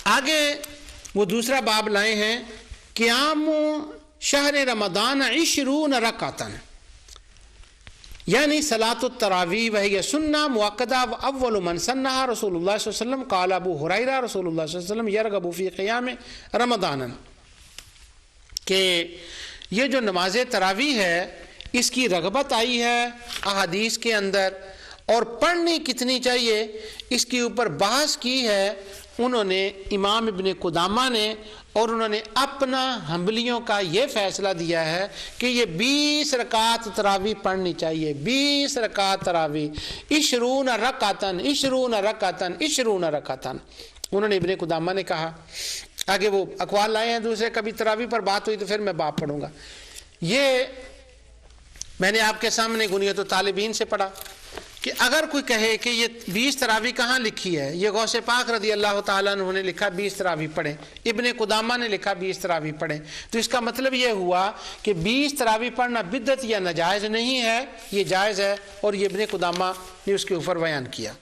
آگے وہ دوسرا باب لائے ہیں قیام شہر رمضان 20 رکعتاً، یعنی صلاۃ التراویح وہی سنہ مؤکدہ واول من سنہا رسول اللہ صلی اللہ علیہ وسلم قال ابو ہریرہ رسول اللہ صلی اللہ علیہ وسلم یرغب فی قیام رمضان، کہ یہ جو نماز تراویح ہے اس کی رغبت آئی ہے احادیث کے اندر، اور پڑھنی کتنی چاہیے اس کے اوپر بحث کی ہے انہوں نے امام ابن قدامہ نے، اور انہوں نے اپنا حنبلیوں کا یہ فیصلہ دیا ہے کہ یہ 20 رکعت تراویح پڑھنی چاہیے، 20 رکعت تراویح، 20 رکعتاً 20 رکعتاً 20 رکعتاً انہوں نے ابن قدامہ نے کہا۔ آگے وہ اقوال لائے ہیں دوسرے، کبھی تراویح پر بات ہوئی تو پھر میں باب پڑھوں گا۔ یہ میں نے آپ کے سامنے غنیۃ الطالبین سے پڑھا کہ اگر کوئی کہے کہ یہ 20 تراویح کہاں لکھی ہے، یہ غوث پاک رضی اللہ تعالیٰ عنہ نے لکھا 20 تراویح پڑھیں، ابن قدامہ نے لکھا 20 تراویح پڑھیں، تو اس کا مطلب یہ ہوا کہ 20 تراویح پڑھنا بدعت یا ناجائز نہیں ہے، یہ جائز ہے، اور یہ ابن قدامہ نے اس کے اوپر بیان کیا۔